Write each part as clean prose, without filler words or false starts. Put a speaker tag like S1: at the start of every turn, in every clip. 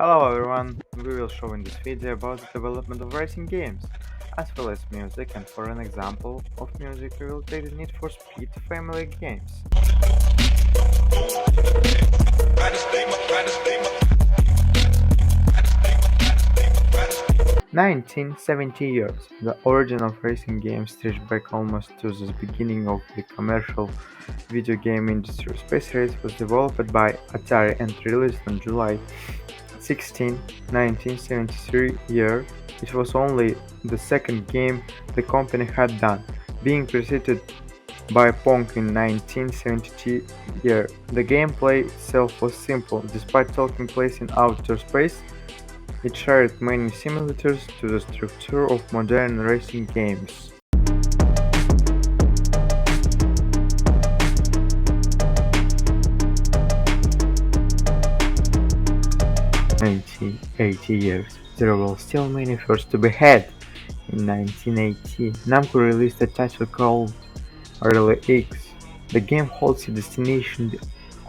S1: Hello everyone, we will show in this video about the development of racing games, as well as music, and for an example of music we will take the Need for Speed family games. 1970 years. The origin of racing games stretched back almost to the beginning of the commercial video game industry. Space Race was developed by Atari and released on July 16, 1973 year. It was only the second game the company had done, being preceded by Pong in 1972 year. The gameplay itself was simple. Despite taking place in outer space, it shared many similarities to the structure of modern racing games. 80 years. There were still many firsts to be had. In 1980, Namco released a title called Rally X. The game holds the distinction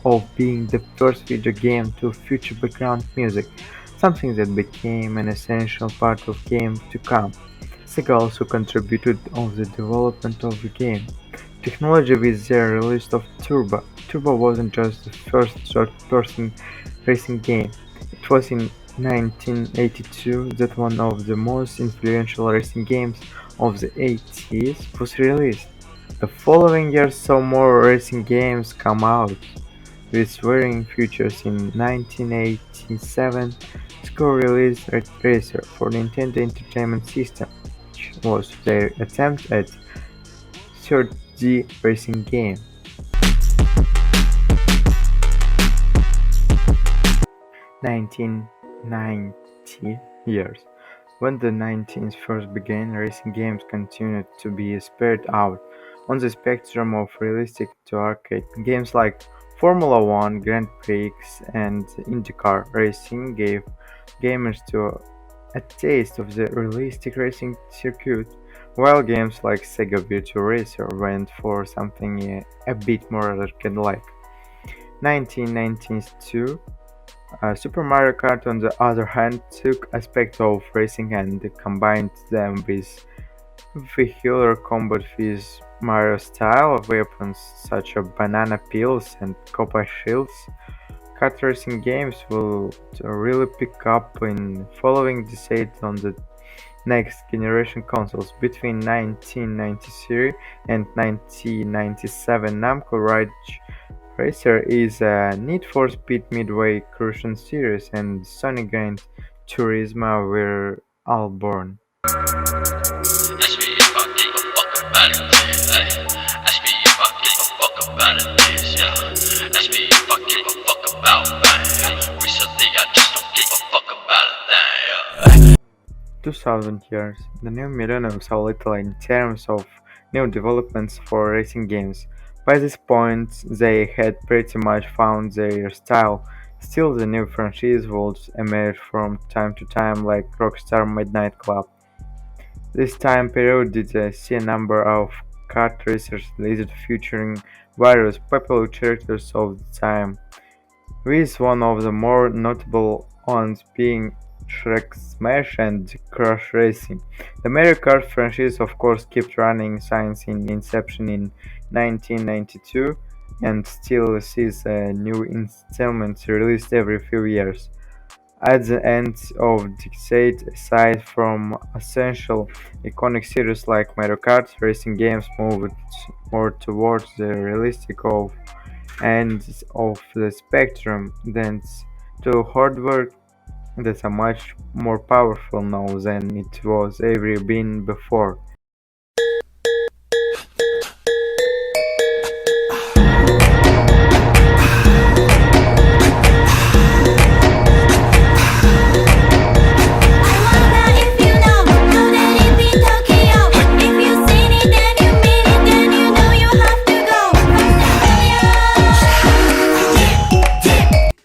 S1: of being the first video game to feature background music, something that became an essential part of games to come. Sega also contributed on the development of the game technology with their release of Turbo. Turbo wasn't just the first third-person racing game. It was in 1982 that one of the most influential racing games of the 80s was released. The following year saw more racing games come out, with varying features. In 1987, Score released Red Racer for Nintendo Entertainment System, which was their attempt at 3D racing game. 1990 years. When the 19th first began, racing games continued to be spread out on the spectrum of realistic to arcade. Games like Formula One, Grand Prix, and IndyCar racing gave gamers a taste of the realistic racing circuit, while games like Sega Virtua Racer went for something a bit more arcade-like. 1992 Super Mario Kart, on the other hand, took aspects of racing and combined them with vehicular combat with Mario-style weapons such as banana peels and copper shields. Kart racing games will really pick up in following decade on the next generation consoles. Between 1993 and 1997, Namco Ridge Racer is a Need for Speed Midway Crucian series, and Sonic Gran Turismo were all born.
S2: Ask me if I give a fuck about it. Ay, ask me if I give a fuck about it. Yeah. Ask me if I give a fuck about it. Recently, I just don't give a fuck about it.
S1: 2000 years. The new millennium saw little in terms of new developments for racing games. By this point, they had pretty much found their style. Still, the new franchise would emerge from time to time, like Rockstar Midnight Club. This time period did see a number of kart racers released featuring various popular characters of the time, with one of the more notable ones being Shrek Smash and Crash Racing. The Mario Kart franchise of course kept running since its inception in 1992 and still sees new installments released every few years. At the end of the decade, aside from essential iconic series like Mario Kart, racing games moved more towards the realistic of ends of the spectrum, thanks to hardware that's a much more powerful now than it was ever been before.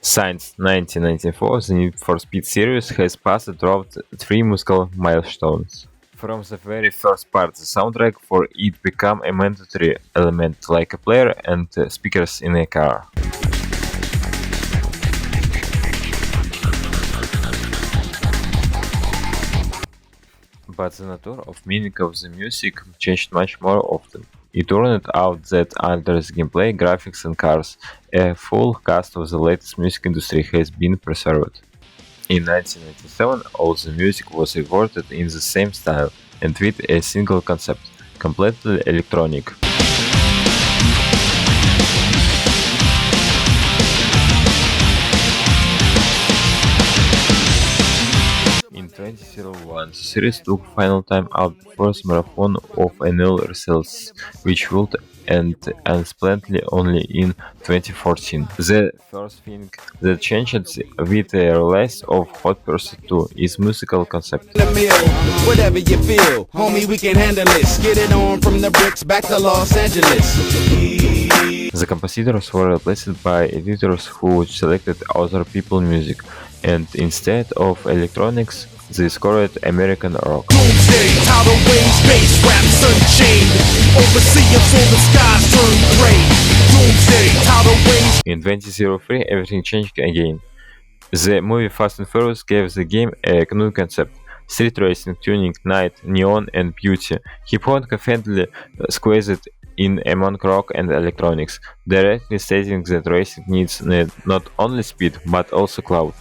S3: 'Since 1994, the Need for Speed series has passed through three musical milestones. From the very first part, the soundtrack for it became a mandatory element, like a player and speakers in a car. But the nature of meaning of the music changed much more often. It turned out that under the gameplay, graphics and cars, a full cast of the latest music industry has been preserved. In 1997, all the music was recorded in the same style and with a single concept, completely electronic. In 2001, the series took final time out before the marathon of annual resales, which would end unexpectedly only in 2014. The first thing that changed with the release of Hot Pursuit 2 is musical concept.
S4: The mill, whatever you feel, homie, we can handle this. Get it on from the bricks back to Los Angeles.
S3: The compositors were replaced by editors who selected other people's music, and instead of electronics, they scored American rock.
S4: Doomsday, tidal waves, bass raps unchained. Overseas, all the skies turn gray. Doomsday, tidal waves.
S3: In 2003, everything changed again. The movie Fast and Furious gave the game a new concept: street racing, tuning, night, neon, and beauty. Hip-hop confidently squeezed in among rock and electronics, directly stating that racing needs not only speed but also clout.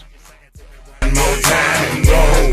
S4: One more time, go.